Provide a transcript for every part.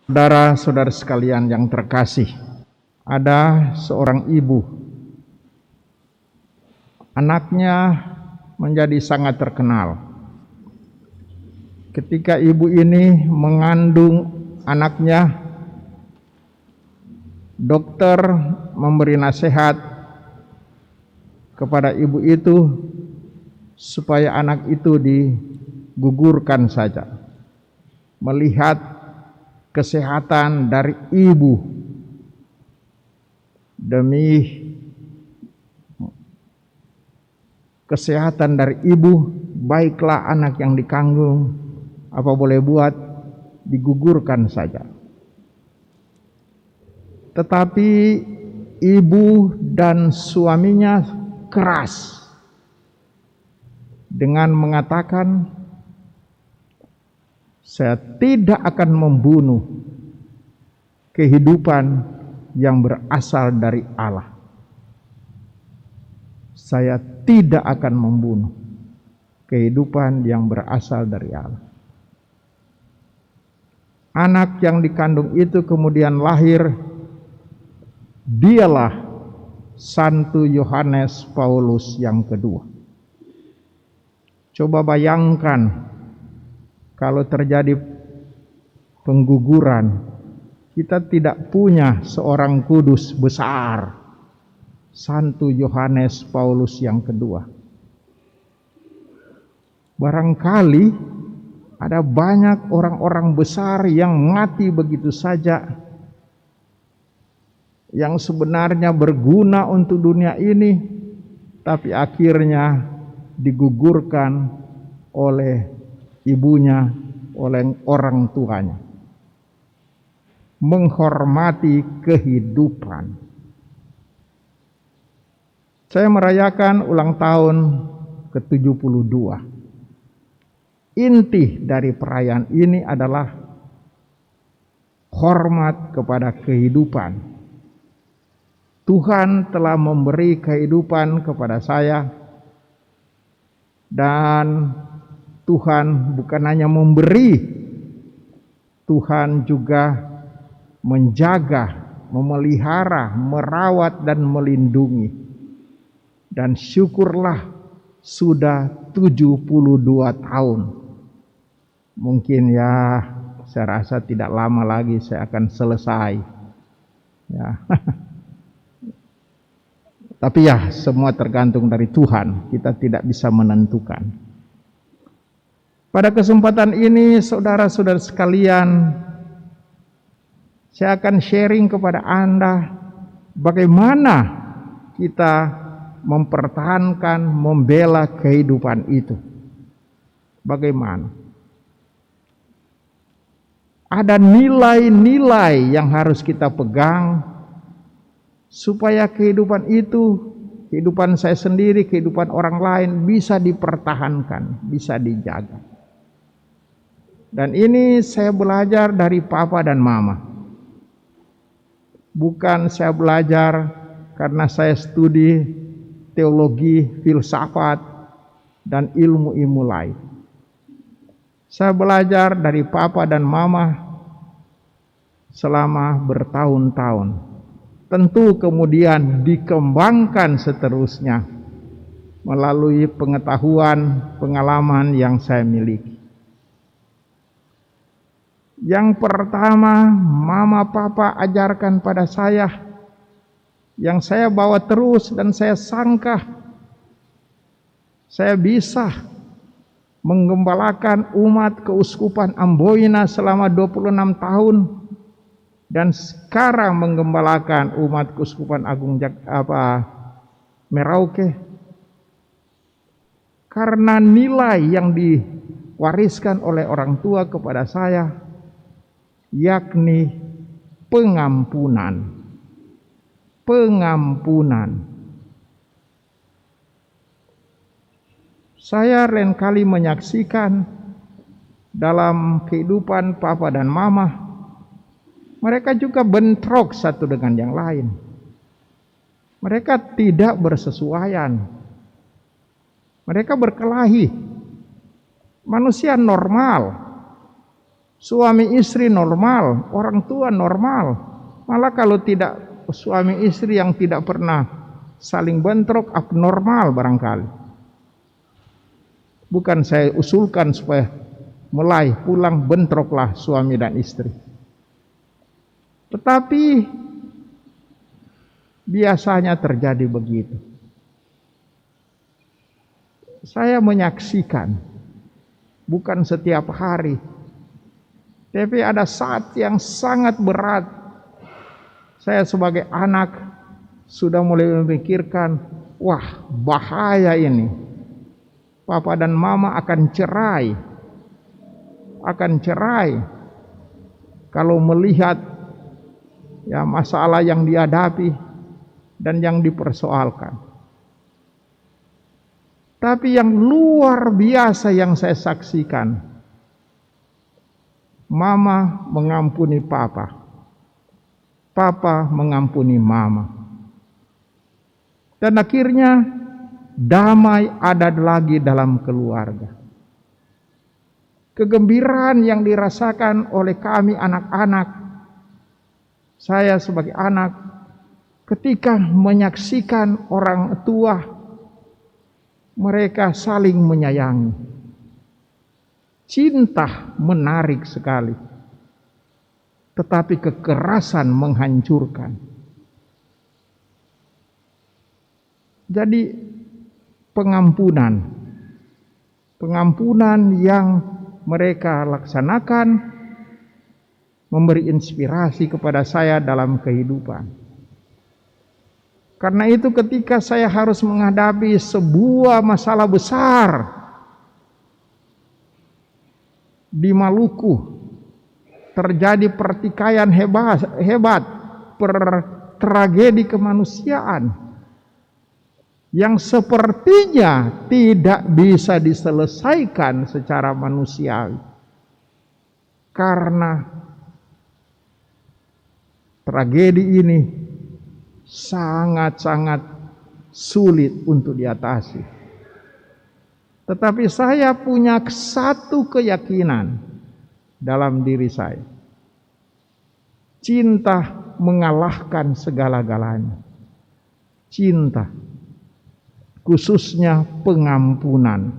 Saudara-saudara sekalian yang terkasih, ada seorang ibu. Anaknya menjadi sangat terkenal. Ketika ibu ini mengandung anaknya, dokter memberi nasihat kepada ibu itu supaya anak itu digugurkan saja, melihat kesehatan dari ibu demi kesehatan dari ibu, baiklah anak yang dikandung, apa boleh buat, digugurkan saja. Tetapi ibu dan suaminya keras dengan mengatakan, saya tidak akan membunuh kehidupan yang berasal dari Allah. Saya tidak akan membunuh kehidupan yang berasal dari Allah. Anak yang dikandung itu kemudian lahir, dialah Santo Yohanes Paulus yang kedua. Coba bayangkan kalau terjadi pengguguran, kita tidak punya seorang kudus besar, Santo Yohanes Paulus yang kedua. Barangkali ada banyak orang-orang besar yang mati begitu saja, yang sebenarnya berguna untuk dunia ini, tapi akhirnya digugurkan oleh ibunya, oleh orang tuanya. Menghormati kehidupan. Saya merayakan ulang tahun ke-72. Inti dari perayaan ini adalah hormat kepada kehidupan. Tuhan telah memberi kehidupan kepada saya, dan Tuhan bukan hanya memberi, Tuhan juga menjaga, memelihara, merawat dan melindungi. Dan syukurlah sudah 72 tahun. Mungkin ya, saya rasa tidak lama lagi saya akan selesai. Ya. Tapi ya, semua tergantung dari Tuhan. Kita tidak bisa menentukan. Pada kesempatan ini, saudara-saudara sekalian, saya akan sharing kepada Anda bagaimana kita mempertahankan, membela kehidupan itu. Bagaimana? Ada nilai-nilai yang harus kita pegang supaya kehidupan itu, kehidupan saya sendiri, kehidupan orang lain bisa dipertahankan, bisa dijaga. Dan ini saya belajar dari papa dan mama. Bukan saya belajar karena saya studi teologi, filsafat, dan ilmu-ilmu lain. Saya belajar dari papa dan mama selama bertahun-tahun. Tentu kemudian dikembangkan seterusnya melalui pengetahuan, pengalaman yang saya miliki. Yang pertama, mama papa ajarkan pada saya, yang saya bawa terus dan saya sangka saya bisa menggembalakan umat keuskupan Amboina selama 26 tahun dan sekarang menggembalakan umat keuskupan Agung Merauke, karena nilai yang diwariskan oleh orang tua kepada saya, yakni pengampunan. Saya lain kali menyaksikan dalam kehidupan papa dan mama, mereka juga bentrok satu dengan yang lain. Mereka tidak bersesuaian. Mereka berkelahi. Manusia normal. Suami istri normal, orang tua normal. Malah kalau tidak suami istri yang tidak pernah saling bentrok, abnormal barangkali. Bukan saya usulkan supaya mulai pulang bentroklah suami dan istri. Tetapi biasanya terjadi begitu. Saya menyaksikan, bukan setiap hari, tapi ada saat yang sangat berat. Saya sebagai anak sudah mulai memikirkan, wah bahaya ini. Papa dan mama akan cerai. Kalau melihat ya masalah yang dihadapi dan yang dipersoalkan. Tapi yang luar biasa yang saya saksikan, mama mengampuni papa, papa mengampuni mama, dan akhirnya damai ada lagi dalam keluarga. Kegembiraan yang dirasakan oleh kami anak-anak, saya sebagai anak, ketika menyaksikan orang tua mereka saling menyayangi. Cinta menarik sekali, tetapi kekerasan menghancurkan. Jadi pengampunan yang mereka laksanakan memberi inspirasi kepada saya dalam kehidupan. Karena itu ketika saya harus menghadapi sebuah masalah besar di Maluku, terjadi pertikaian hebat, tragedi kemanusiaan yang sepertinya tidak bisa diselesaikan secara manusiawi. Karena tragedi ini sangat-sangat sulit untuk diatasi. Tetapi saya punya satu keyakinan dalam diri saya. Cinta mengalahkan segala-galanya. Cinta, khususnya pengampunan.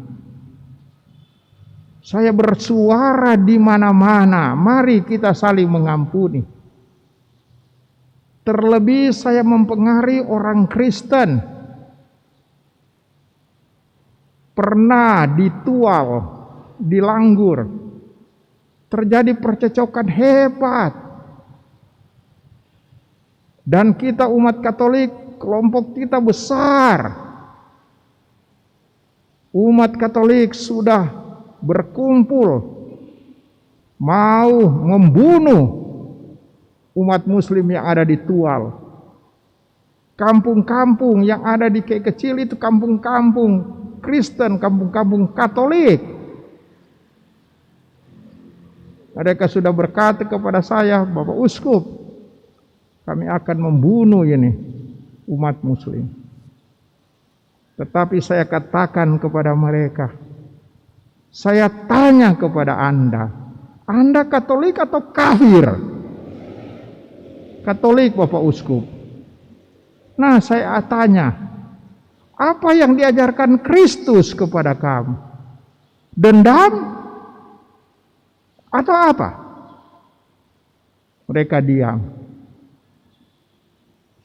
Saya bersuara di mana-mana, mari kita saling mengampuni. Terlebih saya mempengaruhi orang Kristen. Pernah ditual, dilanggur. Terjadi percecokan hebat. Dan kita umat Katolik, kelompok kita besar. Umat Katolik sudah berkumpul mau membunuh umat Muslim yang ada di Tual. Kampung-kampung yang ada di kecil itu kampung-kampung Kristen, kampung-kampung Katolik. Mereka sudah berkata kepada saya, Bapak Uskup, kami akan membunuh ini umat Muslim. Tetapi saya katakan kepada mereka, saya tanya kepada Anda Katolik atau kafir? Katolik, Bapak Uskup. Nah, saya tanya, apa yang diajarkan Kristus kepada kamu? Dendam? Atau apa? Mereka diam.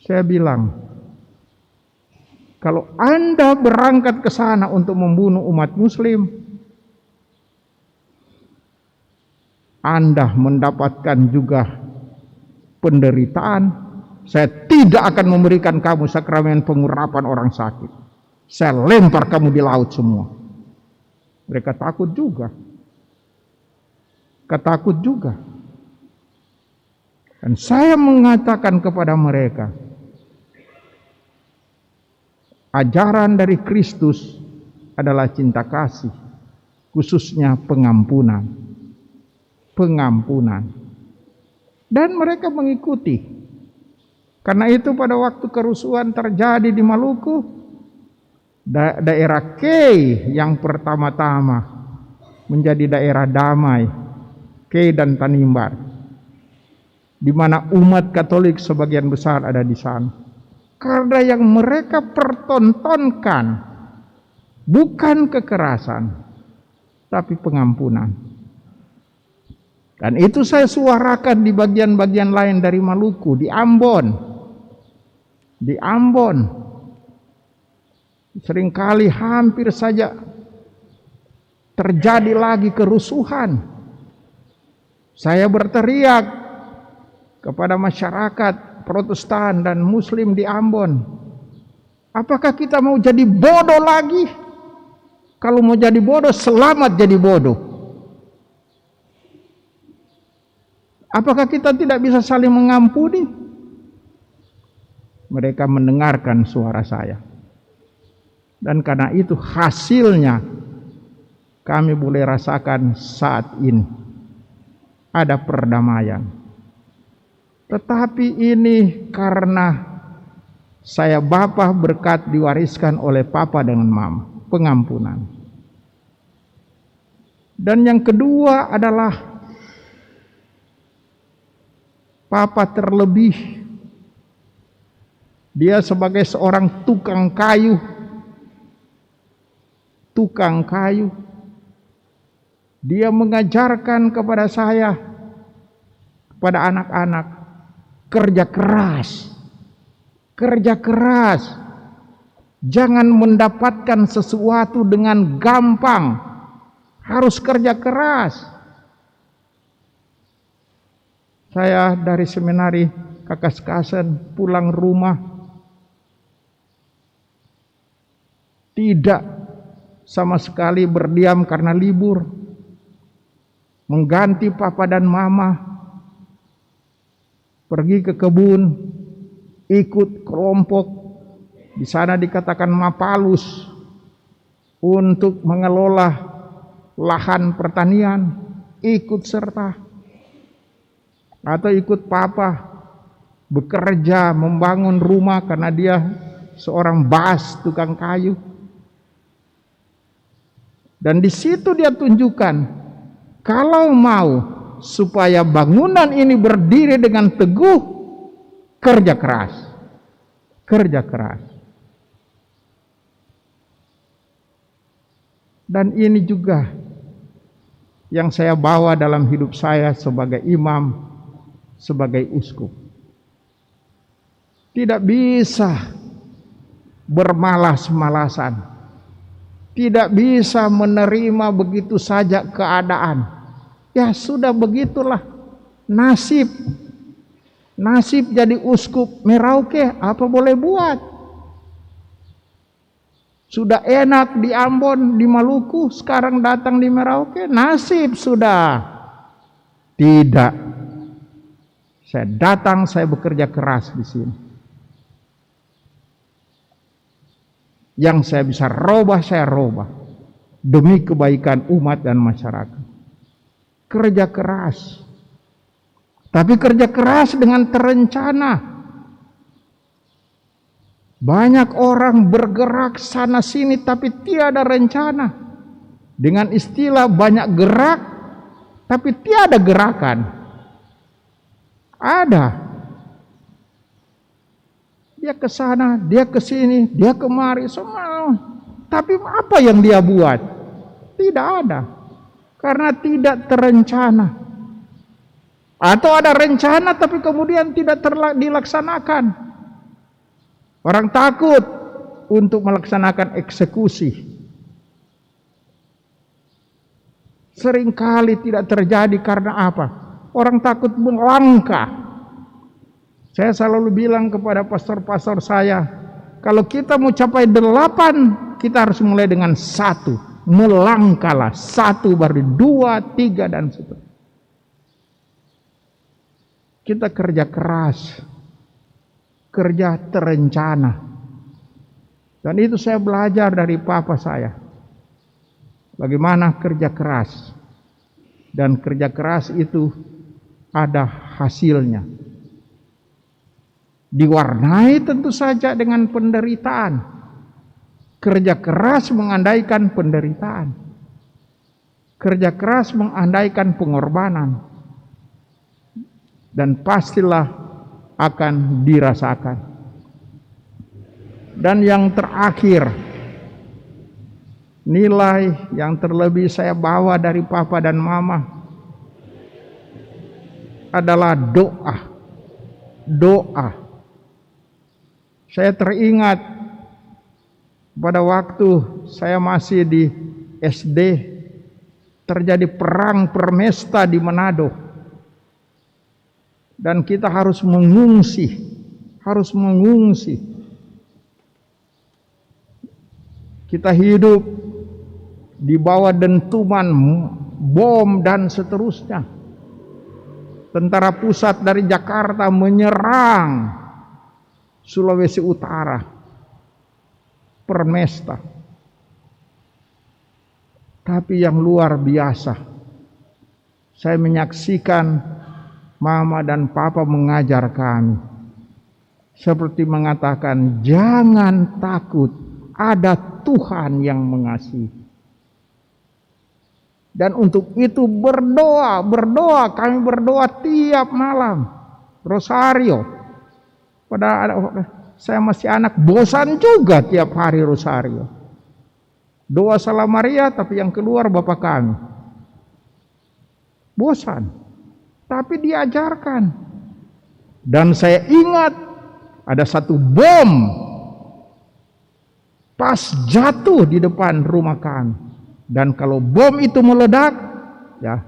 Saya bilang, kalau Anda berangkat ke sana untuk membunuh umat Muslim, Anda mendapatkan juga penderitaan. Saya tidak akan memberikan kamu sakramen pengurapan orang sakit. Saya lempar kamu di laut semua. Mereka takut juga. Ketakut juga. Dan saya mengatakan kepada mereka, ajaran dari Kristus adalah cinta kasih, khususnya pengampunan. Pengampunan. Dan mereka mengikuti. Karena itu pada waktu kerusuhan terjadi di Maluku, daerah Kei yang pertama-tama menjadi daerah damai. Kei dan Tanimbar, di mana umat Katolik sebagian besar ada di sana. Karena yang mereka pertontonkan bukan kekerasan, tapi pengampunan. Dan itu saya suarakan di bagian-bagian lain dari Maluku, di Ambon. Di Ambon, seringkali hampir saja terjadi lagi kerusuhan. Saya berteriak kepada masyarakat Protestan dan Muslim di Ambon, apakah kita mau jadi bodoh lagi? Kalau mau jadi bodoh, selamat jadi bodoh. Apakah kita tidak bisa saling mengampuni? Mereka mendengarkan suara saya. Dan karena itu hasilnya kami boleh rasakan saat ini. Ada perdamaian. Tetapi ini karena saya Bapa berkat diwariskan oleh Papa dengan Mama, pengampunan. Dan yang kedua adalah Papa terlebih, dia sebagai seorang tukang kayu, dia mengajarkan kepada saya, kepada anak-anak, kerja keras, jangan mendapatkan sesuatu dengan gampang, harus kerja keras. Saya dari seminari Kakaskasen pulang rumah, tidak sama sekali berdiam karena libur, mengganti Papa dan Mama, pergi ke kebun, ikut kelompok, di sana dikatakan Mapalus, untuk mengelola lahan pertanian, ikut serta. Atau ikut Papa, bekerja membangun rumah karena dia seorang bas, tukang kayu. Dan di situ dia tunjukkan, kalau mau supaya bangunan ini berdiri dengan teguh, kerja keras. Dan ini juga yang saya bawa dalam hidup saya sebagai imam, sebagai uskup. Tidak bisa bermalas-malasan, tidak bisa menerima begitu saja keadaan. Ya sudah begitulah nasib jadi uskup Merauke, apa boleh buat. Sudah enak di Ambon, di Maluku, sekarang datang di Merauke, nasib sudah. Tidak. Saya datang, saya bekerja keras di sini. Yang saya bisa robah, saya robah. Demi kebaikan umat dan masyarakat. Kerja keras. Tapi kerja keras dengan terencana. Banyak orang bergerak sana sini tapi tiada rencana. Dengan istilah banyak gerak tapi tiada gerakan. Ada. Dia ke sana, dia ke sini, dia kemari, semua. Tapi apa yang dia buat? Tidak ada. Karena tidak terencana. Atau ada rencana tapi kemudian tidak dilaksanakan. Orang takut untuk melaksanakan eksekusi. Seringkali tidak terjadi karena apa? Orang takut melangkah. Saya selalu bilang kepada pastor-pastor saya, kalau kita mau capai 8, kita harus mulai dengan 1. Melangkahlah, 1 baru 2, 3 dan seterusnya. Kita kerja keras, kerja terencana. Dan itu saya belajar dari papa saya. Bagaimana kerja keras. Dan kerja keras itu ada hasilnya. Diwarnai tentu saja dengan penderitaan. Kerja keras mengandaikan penderitaan. Kerja keras mengandaikan pengorbanan, dan pastilah akan dirasakan. Dan yang terakhir, nilai yang terlebih saya bawa dari papa dan mama adalah doa. Doa. Saya teringat pada waktu saya masih di SD, terjadi perang permesta di Manado. Dan kita harus mengungsi. Kita hidup di bawah dentuman bom dan seterusnya. Tentara pusat dari Jakarta menyerang Sulawesi Utara. Permesta. Tapi yang luar biasa, saya menyaksikan mama dan papa mengajar kami. Seperti mengatakan, jangan takut, ada Tuhan yang mengasihi. Dan untuk itu berdoa, kami berdoa tiap malam. Rosario. Saya masih anak, bosan juga tiap hari rosario. Doa Salam Maria, tapi yang keluar Bapak kami. Bosan. Tapi diajarkan. Dan saya ingat ada satu bom pas jatuh di depan rumah kami. Dan kalau bom itu meledak, ya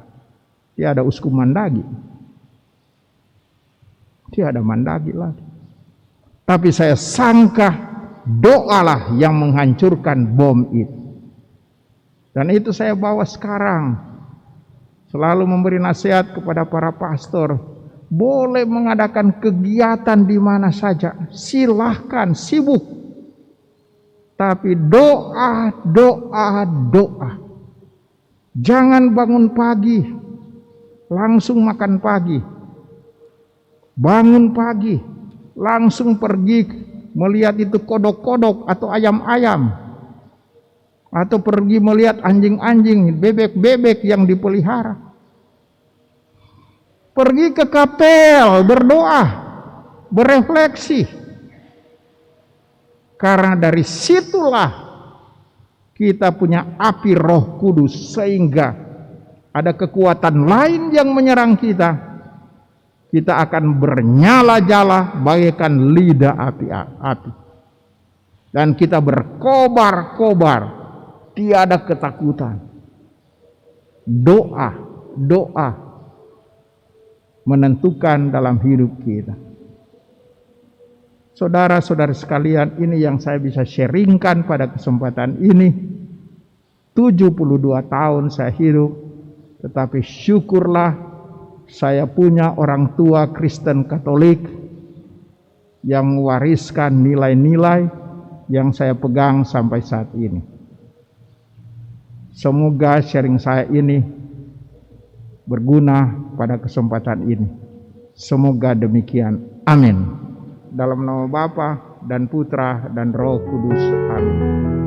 tiada uskup Mandagi. Tiada Mandagi lagi. Tapi saya sangka doalah yang menghancurkan bom itu. Dan itu saya bawa sekarang. Selalu memberi nasihat kepada para pastor. Boleh mengadakan kegiatan di mana saja. Silahkan, sibuk. Tapi doa. Jangan bangun pagi, langsung makan pagi. Bangun pagi, langsung pergi melihat itu kodok-kodok atau ayam-ayam. Atau pergi melihat anjing-anjing, bebek-bebek yang dipelihara. Pergi ke kapel, berdoa, berefleksi. Karena dari situlah kita punya api Roh Kudus, sehingga ada kekuatan lain yang menyerang kita. Kita akan bernyala-nyala bagaikan lidah api. Dan kita berkobar-kobar. Tiada ketakutan. Doa menentukan dalam hidup kita. Saudara-saudara sekalian, ini yang saya bisa sharingkan pada kesempatan ini. 72 tahun saya hidup, tetapi syukurlah saya punya orang tua Kristen Katolik yang mewariskan nilai-nilai yang saya pegang sampai saat ini. Semoga sharing saya ini berguna pada kesempatan ini. Semoga demikian. Amin. Dalam nama Bapa dan Putra dan Roh Kudus. Amin.